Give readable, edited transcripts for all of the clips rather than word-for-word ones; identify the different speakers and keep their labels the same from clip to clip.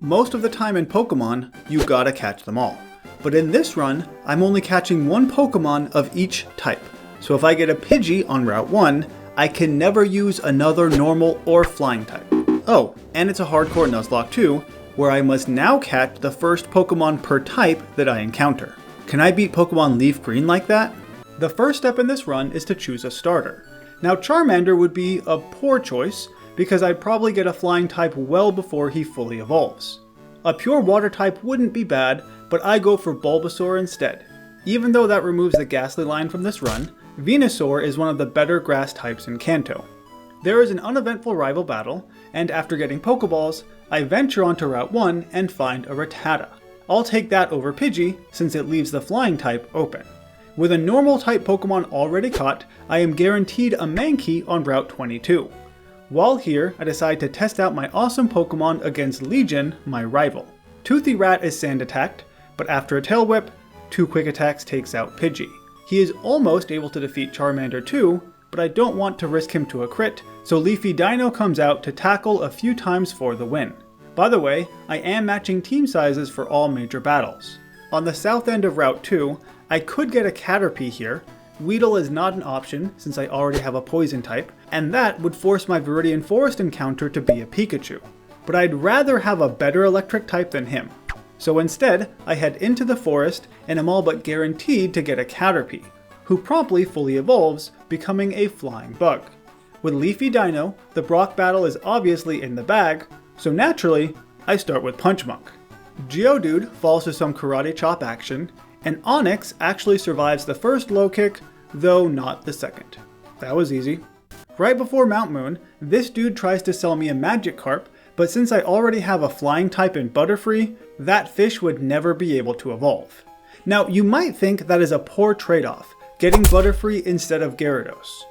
Speaker 1: Most of the time in Pokemon, you gotta catch them all. But in this run, I'm only catching one Pokemon of each type. So if I get a Pidgey on Route 1, I can never use another normal or flying type. Oh, and it's a Hardcore Nuzlocke too, where I must now catch the first Pokemon per type that I encounter. Can I beat Pokemon Leaf Green like that? The first step in this run is to choose a starter. Now Charmander would be a poor choice, because I'd probably get a flying type well before he fully evolves. A pure water type wouldn't be bad, but I go for Bulbasaur instead. Even though that removes the Ghastly line from this run, Venusaur is one of the better grass types in Kanto. There is an uneventful rival battle, and after getting Pokeballs, I venture onto Route 1 and find a Rattata. I'll take that over Pidgey, since it leaves the flying type open. With a normal type Pokemon already caught, I am guaranteed a Mankey on Route 22. While here, I decide to test out my awesome Pokemon against Legion, my rival. Toothy Rat is sand attacked, but after a Tail Whip, 2 quick attacks takes out Pidgey. He is almost able to defeat Charmander too, but I don't want to risk him to a crit, so Leafy Dino comes out to tackle a few times for the win. By the way, I am matching team sizes for all major battles. On the south end of Route 2, I could get a Caterpie here. Weedle is not an option since I already have a poison type, and that would force my Viridian Forest encounter to be a Pikachu. But I'd rather have a better electric type than him. So instead, I head into the forest and am all but guaranteed to get a Caterpie, who promptly fully evolves, becoming a flying bug. With Leafy Dino, the Brock battle is obviously in the bag, so naturally, I start with Punchmunk. Geodude falls to some Karate Chop action, and Onix actually survives the first low kick, though not the second. That was easy. Right before Mount Moon, this dude tries to sell me a Magikarp, but since I already have a flying type in Butterfree, that fish would never be able to evolve. Now you might think that is a poor trade-off, getting Butterfree instead of Gyarados.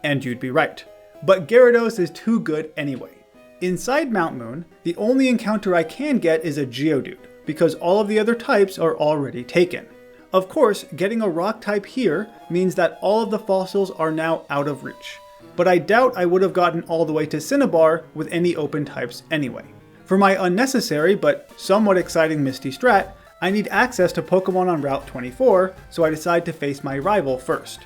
Speaker 1: And you'd be right. But Gyarados is too good anyway. Inside Mount Moon, the only encounter I can get is a Geodude, because all of the other types are already taken. Of course, getting a rock type here means that all of the fossils are now out of reach, but I doubt I would have gotten all the way to Cinnabar with any open types anyway. For my unnecessary but somewhat exciting Misty Strat, I need access to Pokemon on Route 24, so I decide to face my rival first.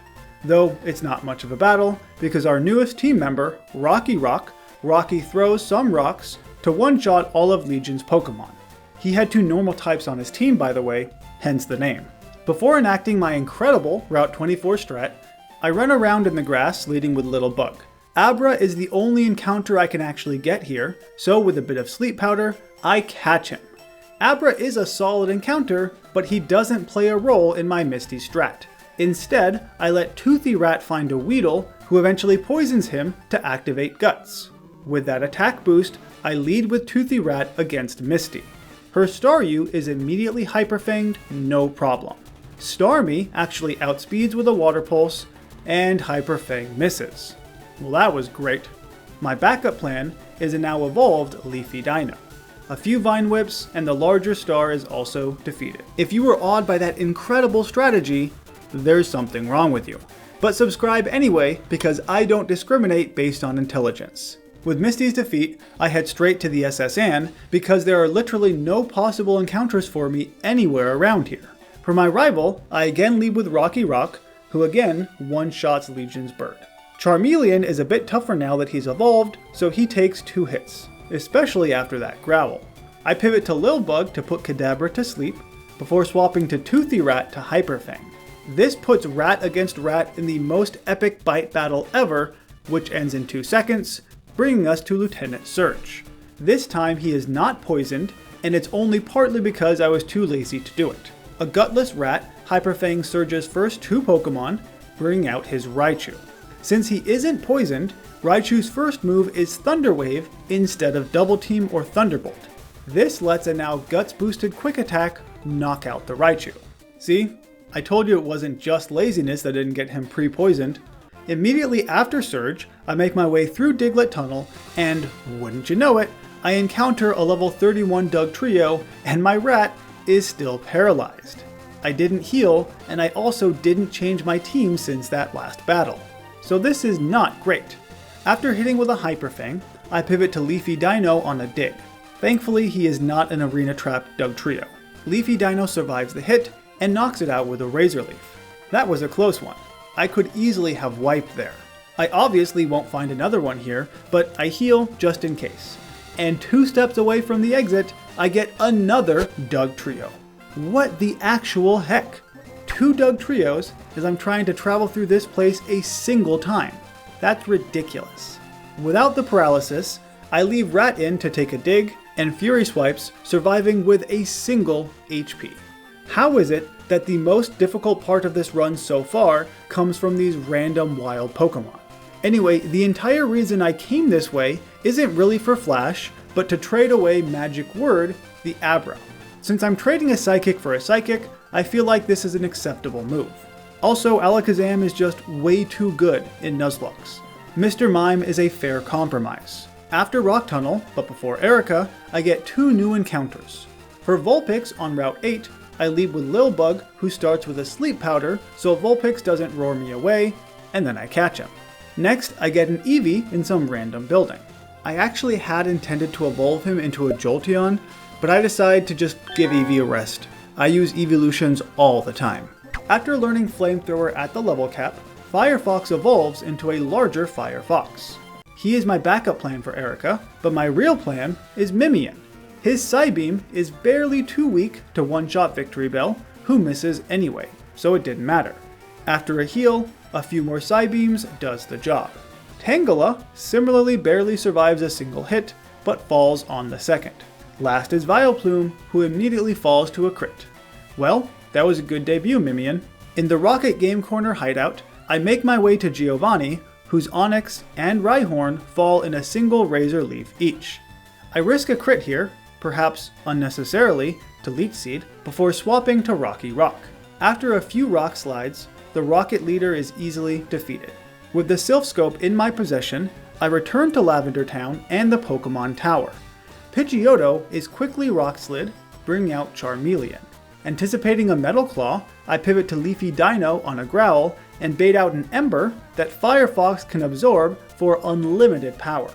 Speaker 1: Though it's not much of a battle, because our newest team member, Rocky throws some rocks to one-shot all of Legion's Pokemon. He had 2 normal types on his team, by the way, hence the name. Before enacting my incredible Route 24 strat, I run around in the grass leading with Little Bug. Abra is the only encounter I can actually get here, so with a bit of Sleep Powder, I catch him. Abra is a solid encounter, but he doesn't play a role in my Misty strat. Instead, I let Toothy Rat find a Weedle, who eventually poisons him to activate Guts. With that attack boost, I lead with Toothy Rat against Misty. Her Staryu is immediately Hyper-Fanged, no problem. Starmie actually outspeeds with a Water Pulse, and Hyper-Fang misses. Well, that was great. My backup plan is a now evolved Leafy Dino. A few Vine Whips, and the larger star is also defeated. If you were awed by that incredible strategy, there's something wrong with you. But subscribe anyway, because I don't discriminate based on intelligence. With Misty's defeat, I head straight to the SS Anne, because there are literally no possible encounters for me anywhere around here. For my rival, I again lead with Rocky, who again one-shots Legion's Bird. Charmeleon is a bit tougher now that he's evolved, so he takes 2 hits, especially after that growl. I pivot to Lil Bug to put Kadabra to sleep, before swapping to Toothy Rat to Hyper-Fang. This puts Rat against Rat in the most epic bite battle ever, which ends in 2 seconds, bringing us to Lieutenant Surge. This time he is not poisoned, and it's only partly because I was too lazy to do it. A gutless Rat Hyper-Fang Surge's first 2 Pokemon, bringing out his Raichu. Since he isn't poisoned, Raichu's first move is Thunder Wave instead of Double Team or Thunderbolt. This lets a now Guts boosted Quick Attack knock out the Raichu. See? I told you it wasn't just laziness that didn't get him pre-poisoned. Immediately after Surge, I make my way through Diglett Tunnel, and wouldn't you know it, I encounter a level 31 Dugtrio, and my Rat is still paralyzed. I didn't heal, and I also didn't change my team since that last battle. So this is not great. After hitting with a Hyper Fang, I pivot to Leafy Dino on a dig. Thankfully, he is not an arena-trapped Dugtrio. Leafy Dino survives the hit and knocks it out with a Razor Leaf. That was a close one. I could easily have wiped there. I obviously won't find another one here, but I heal just in case. And 2 steps away from the exit, I get another Dugtrio. What the actual heck? 2 Dugtrios as I'm trying to travel through this place a single time. That's ridiculous. Without the paralysis, I leave Rat in to take a dig, and Fury Swipes surviving with a single HP. How is it that the most difficult part of this run so far comes from these random wild Pokemon? Anyway, the entire reason I came this way isn't really for Flash, but to trade away Magic Word, the Abra. Since I'm trading a Psychic for a Psychic, I feel like this is an acceptable move. Also, Alakazam is just way too good in Nuzlockes. Mr. Mime is a fair compromise. After Rock Tunnel, but before Erica, I get 2 new encounters. For Vulpix on Route 8, I lead with Lilbug, who starts with a Sleep Powder, so Vulpix doesn't roar me away, and then I catch him. Next, I get an Eevee in some random building. I actually had intended to evolve him into a Jolteon, but I decided to just give Eevee a rest. I use evolutions all the time. After learning Flamethrower at the level cap, Firefox evolves into a larger Firefox. He is my backup plan for Erica, but my real plan is Mimian. His Psybeam is barely too weak to one-shot Victory Bell, who misses anyway, so it didn't matter. After a heal, a few more Psybeams does the job. Tangela similarly barely survives a single hit, but falls on the second. Last is Vileplume, who immediately falls to a crit. Well, that was a good debut, Mimian. In the Rocket Game Corner hideout, I make my way to Giovanni, whose Onix and Rhyhorn fall in a single Razor Leaf each. I risk a crit here, perhaps unnecessarily, to Leech Seed, before swapping to Rocky Rock. After a few rock slides, the Rocket Leader is easily defeated. With the Sylph Scope in my possession, I return to Lavender Town and the Pokemon Tower. Pidgeotto is quickly rock slid, bringing out Charmeleon. Anticipating a Metal Claw, I pivot to Leafy Dino on a Growl and bait out an Ember that Firefox can absorb for unlimited power.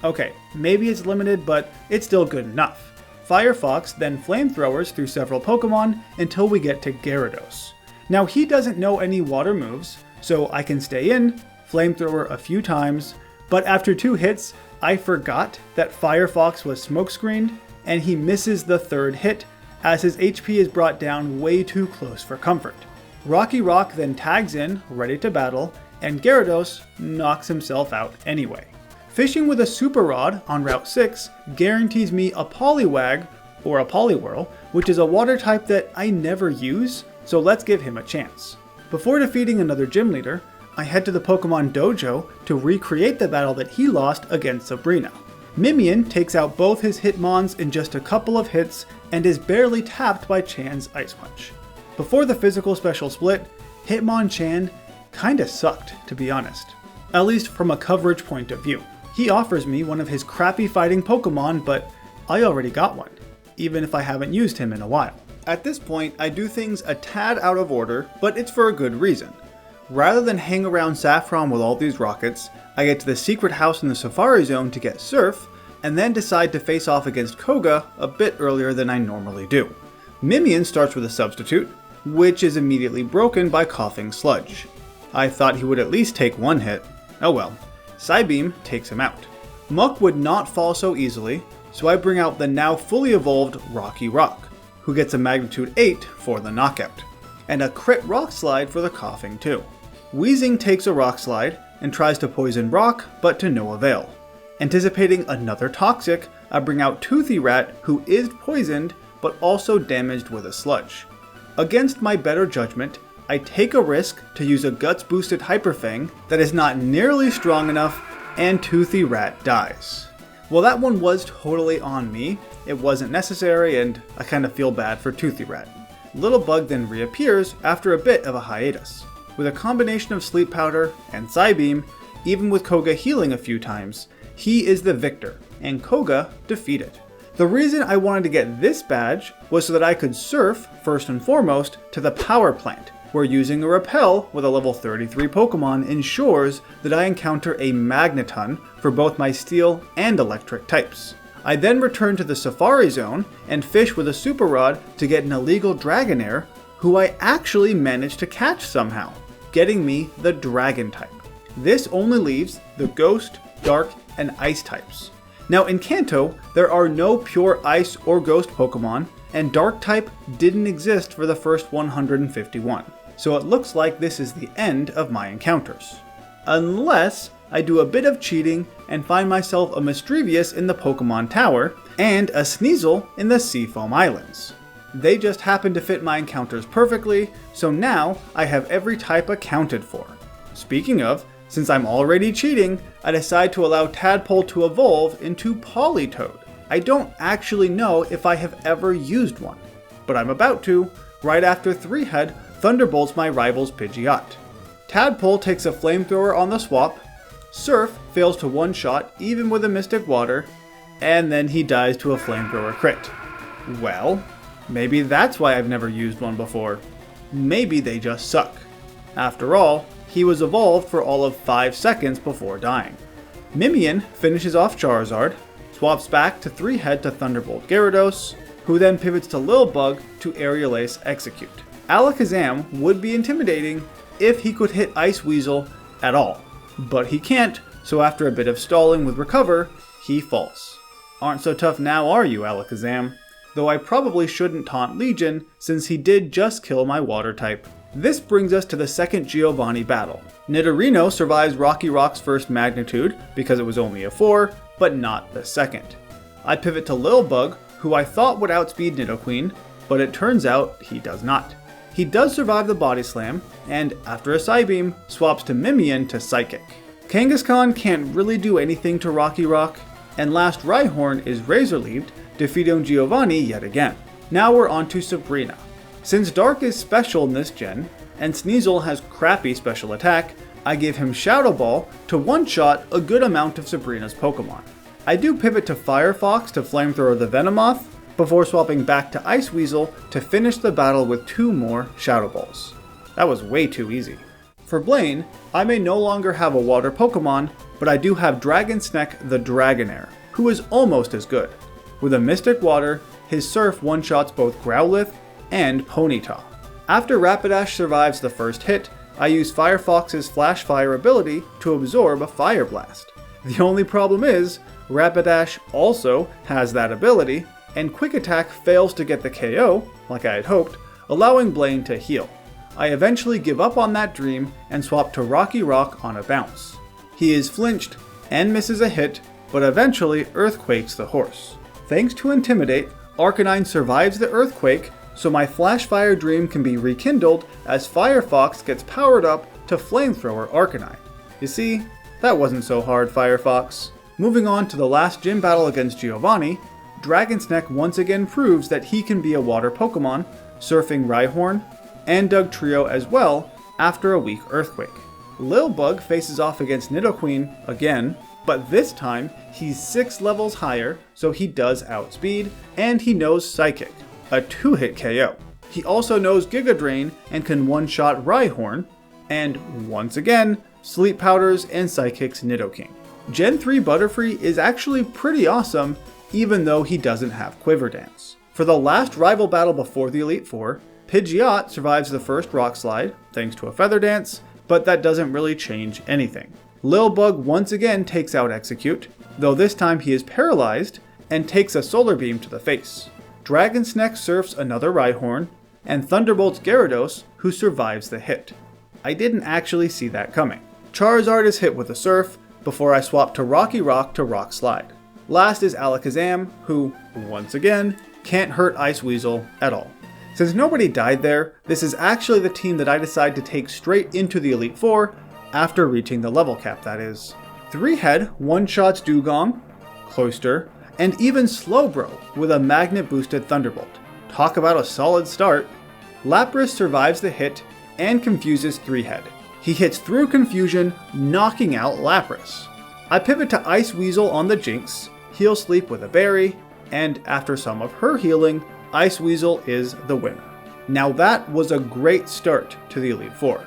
Speaker 1: Okay, maybe it's limited, but it's still good enough. Firefox then flamethrowers through several Pokemon until we get to Gyarados. Now he doesn't know any water moves, so I can stay in, flamethrower a few times, but after 2 hits, I forgot that Firefox was smokescreened, and he misses the 3rd hit as his HP is brought down way too close for comfort. Rocky Rock then tags in, ready to battle, and Gyarados knocks himself out anyway. Fishing with a Super Rod on Route 6 guarantees me a Poliwag, or a Poliwhirl, which is a water type that I never use, so let's give him a chance. Before defeating another gym leader, I head to the Pokemon Dojo to recreate the battle that he lost against Sabrina. Mimian takes out both his Hitmons in just a couple of hits and is barely tapped by Chan's Ice Punch. Before the physical special split, Hitmonchan kinda sucked, to be honest. At least from a coverage point of view. He offers me one of his crappy fighting Pokemon, but I already got one, even if I haven't used him in a while. At this point, I do things a tad out of order, but it's for a good reason. Rather than hang around Saffron with all these rockets, I get to the secret house in the Safari Zone to get Surf, and then decide to face off against Koga a bit earlier than I normally do. Mimian starts with a substitute, which is immediately broken by Coughing Sludge. I thought he would at least take 1 hit. Oh well. Psybeam takes him out. Muck would not fall so easily, so I bring out the now fully evolved Rocky Rock, who gets a Magnitude 8 for the knockout, and a crit Rock Slide for the coughing too. Weezing takes a Rock Slide and tries to poison Rock, but to no avail. Anticipating another Toxic, I bring out Toothy Rat, who is poisoned, but also damaged with a Sludge. Against my better judgment, I take a risk to use a Guts boosted Hyper Fang that is not nearly strong enough, and Toothy Rat dies. Well, that one was totally on me. It wasn't necessary, and I kind of feel bad for Toothy Rat. Little Bug then reappears after a bit of a hiatus. With a combination of Sleep Powder and Psybeam, even with Koga healing a few times, he is the victor, and Koga defeated. The reason I wanted to get this badge was so that I could surf, first and foremost, to the power plant, where using a Repel with a level 33 Pokemon ensures that I encounter a Magneton for both my Steel and Electric types. I then return to the Safari Zone and fish with a Super Rod to get an illegal Dragonair, who I actually managed to catch somehow, getting me the Dragon type. This only leaves the Ghost, Dark, and Ice types. Now in Kanto, there are no pure Ice or Ghost Pokemon, and Dark type didn't exist for the first 151. So it looks like this is the end of my encounters. Unless I do a bit of cheating and find myself a Mischievous in the Pokemon Tower, and a Sneasel in the Seafoam Islands. They just happen to fit my encounters perfectly, so now I have every type accounted for. Speaking of, since I'm already cheating, I decide to allow Tadpole to evolve into Politoed. I don't actually know if I have ever used one, but I'm about to, right after 3-Head Thunderbolts my rival's Pidgeot. Tadpole takes a Flamethrower on the swap, Surf fails to one-shot even with a Mystic Water, and then he dies to a Flamethrower crit. Well, maybe that's why I've never used one before. Maybe they just suck. After all, he was evolved for all of 5 seconds before dying. Mimian finishes off Charizard, swaps back to 3-Head to Thunderbolt Gyarados, who then pivots to Lilbug to Aerial Ace Execute. Alakazam would be intimidating if he could hit Ice Weasel at all, but he can't, so after a bit of stalling with Recover, he falls. Aren't so tough now, are you, Alakazam? Though I probably shouldn't taunt Legion, since he did just kill my Water type. This brings us to the second Giovanni battle. Nidorino survives Rocky Rock's first magnitude, because it was only a 4, but not the second. I pivot to Lilbug, who I thought would outspeed Nidoqueen, but it turns out he does not. He does survive the Body Slam, and after a Psybeam, swaps to Mimian to Psychic. Kangaskhan can't really do anything to Rocky Rock, and last Rhyhorn is Razor-Leaved, defeating Giovanni yet again. Now we're on to Sabrina. Since Dark is special in this gen, and Sneasel has crappy special attack, I give him Shadow Ball to one-shot a good amount of Sabrina's Pokemon. I do pivot to Firefox to Flamethrower the Venomoth, before swapping back to Ice Weasel to finish the battle with 2 more Shadow Balls. That was way too easy. For Blaine, I may no longer have a water Pokemon, but I do have Dragonsneck the Dragonair, who is almost as good. With a Mystic Water, his Surf one-shots both Growlithe and Ponyta. After Rapidash survives the first hit, I use Firefox's Flash Fire ability to absorb a Fire Blast. The only problem is, Rapidash also has that ability, and Quick Attack fails to get the KO, like I had hoped, allowing Blaine to heal. I eventually give up on that dream and swap to Rocky Rock on a bounce. He is flinched and misses a hit, but eventually Earthquakes the horse. Thanks to Intimidate, Arcanine survives the Earthquake, so my Flash Fire dream can be rekindled as Firefox gets powered up to Flamethrower Arcanine. You see, that wasn't so hard, Firefox. Moving on to the last gym battle against Giovanni, Dragonsneck once again proves that he can be a water Pokemon, surfing Rhyhorn and Dugtrio as well after a weak Earthquake. Lilbug faces off against Nidoqueen again, but this time he's 6 levels higher, so he does outspeed, and he knows Psychic, a 2-hit KO. He also knows Giga Drain and can one-shot Rhyhorn, and once again, Sleep Powders and Psychics Nidoking. Gen 3 Butterfree is actually pretty awesome, even though he doesn't have Quiver Dance. For the last rival battle before the Elite Four, Pidgeot survives the first Rock Slide, thanks to a Feather Dance, but that doesn't really change anything. Lilbug once again takes out Execute, though this time he is paralyzed, and takes a Solar Beam to the face. Dragonsneck surfs another Rhyhorn, and Thunderbolts Gyarados, who survives the hit. I didn't actually see that coming. Charizard is hit with a Surf, before I swap to Rocky Rock to Rock Slide. Last is Alakazam, who, once again, can't hurt Ice Weasel at all. Since nobody died there, this is actually the team that I decide to take straight into the Elite Four, after reaching the level cap, that is. 3-Head one-shots Dugong, Cloyster, and even Slowbro with a magnet-boosted Thunderbolt. Talk about a solid start. Lapras survives the hit and confuses 3-Head. He hits through confusion, knocking out Lapras. I pivot to Ice Weasel on the Jinx, heal Sleep with a berry, and after some of her healing, Ice Weasel is the winner. Now that was a great start to the Elite Four,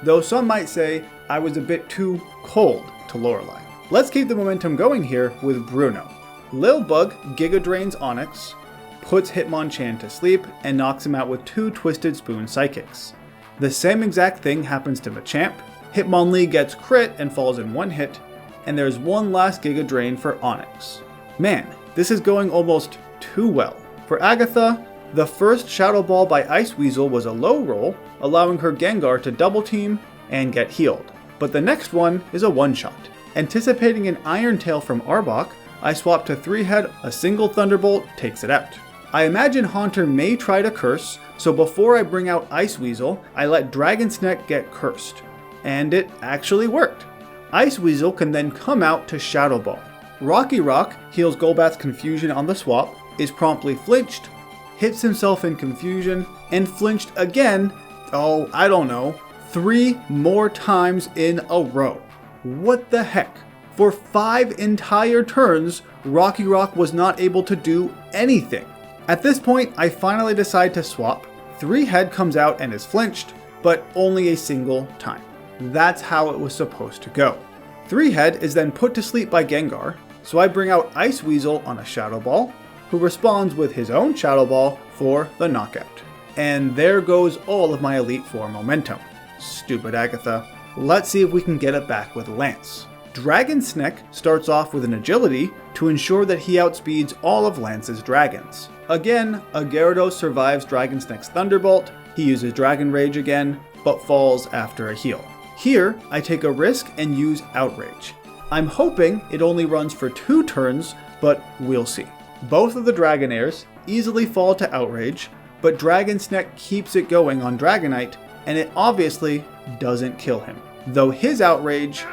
Speaker 1: though some might say I was a bit too cold to Lorelei. Let's keep the momentum going here with Bruno. Lil Bug Giga Drains Onix, puts Hitmonchan to sleep, and knocks him out with 2 Twisted Spoon Psychics. The same exact thing happens to Machamp. Hitmonlee gets crit and falls in 1 hit, and there's one last Giga Drain for Onix. Man, this is going almost too well. For Agatha, the first Shadow Ball by Ice Weasel was a low roll, allowing her Gengar to double team and get healed. But the next one is a one-shot. Anticipating an Iron Tail from Arbok, I swap to 3-Head, a single Thunderbolt takes it out. I imagine Haunter may try to curse, so before I bring out Ice Weasel, I let Dragon's Neck get cursed. And it actually worked. Ice Weasel can then come out to Shadow Ball. Rocky Rock heals Golbat's confusion on the swap, is promptly flinched, hits himself in confusion, and flinched again, I don't know, 3 more times in a row. What the heck? For 5 entire turns, Rocky Rock was not able to do anything. At this point, I finally decide to swap. 3-Head comes out and is flinched, but only a single time. That's how it was supposed to go. 3-Head is then put to sleep by Gengar, so I bring out Ice Weasel on a Shadow Ball, who responds with his own Shadow Ball for the knockout. And there goes all of my Elite Four momentum. Stupid Agatha. Let's see if we can get it back with Lance. Dragon's Neck starts off with an agility to ensure that he outspeeds all of Lance's dragons. Again, a Gyarados survives Dragon's Neck's Thunderbolt, he uses Dragon Rage again, but falls after a heal. Here, I take a risk and use Outrage. I'm hoping it only runs for 2 turns, but we'll see. Both of the Dragonairs easily fall to Outrage, but Dragon's Neck keeps it going on Dragonite, and it obviously doesn't kill him, though his Outrage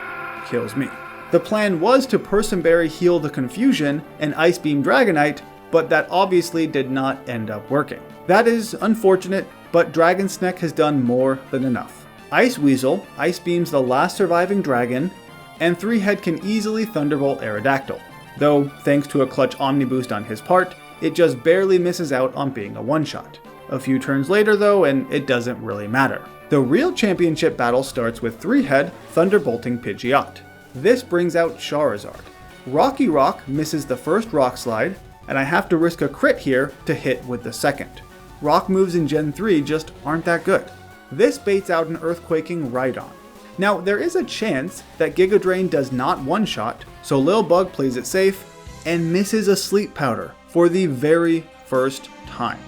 Speaker 1: kills me. The plan was to Person Berry heal the confusion and Ice Beam Dragonite, but that obviously did not end up working. That is unfortunate, but Dragon's Neck has done more than enough. Ice Weasel Ice Beams the last surviving dragon, and 3-Head can easily Thunderbolt Aerodactyl, though thanks to a clutch Omni Boost on his part, it just barely misses out on being a one-shot. A few turns later though, and it doesn't really matter. The real championship battle starts with 3-Head Thunderbolting Pidgeot. This brings out Charizard. Rocky Rock misses the first Rock Slide, and I have to risk a crit here to hit with the second. Rock moves in Gen 3 just aren't that good. This baits out an Earthquaking Rhydon. Now, there is a chance that Giga Drain does not one-shot, so Lil Bug plays it safe and misses a Sleep Powder for the very first time.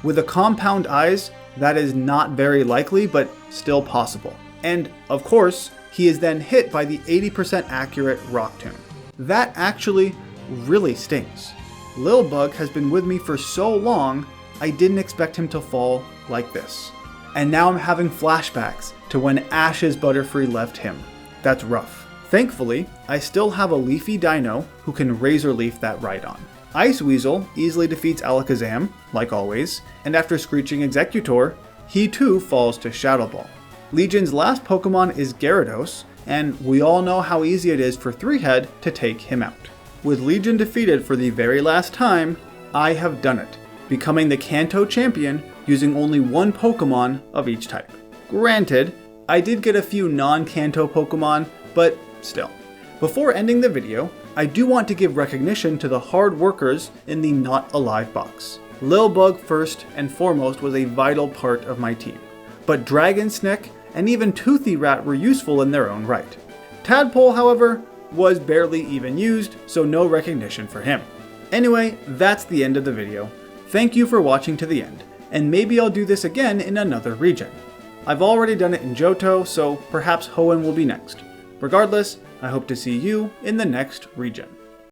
Speaker 1: With a Compound Eyes, that is not very likely, but still possible. And, of course, he is then hit by the 80% accurate Rock Tomb. That actually really stings. Lil Bug has been with me for so long, I didn't expect him to fall like this. And now I'm having flashbacks to when Ash's Butterfree left him. That's rough. Thankfully, I still have a Leafy Dino who can Razor Leaf that Rhydon. Ice Weasel easily defeats Alakazam, like always, and after screeching Executor, he too falls to Shadow Ball. Legion's last Pokemon is Gyarados, and we all know how easy it is for 3-Head to take him out. With Legion defeated for the very last time, I have done it, becoming the Kanto champion using only 1 Pokemon of each type. Granted, I did get a few non-Kanto Pokemon, but still. Before ending the video, I do want to give recognition to the hard workers in the Not Alive box. Lil Bug first and foremost was a vital part of my team, but Dragon's Neck and even Toothy Rat were useful in their own right. Tadpole, however, was barely even used, so no recognition for him. Anyway, that's the end of the video. Thank you for watching to the end, and maybe I'll do this again in another region. I've already done it in Johto, so perhaps Hoenn will be next. Regardless, I hope to see you in the next region.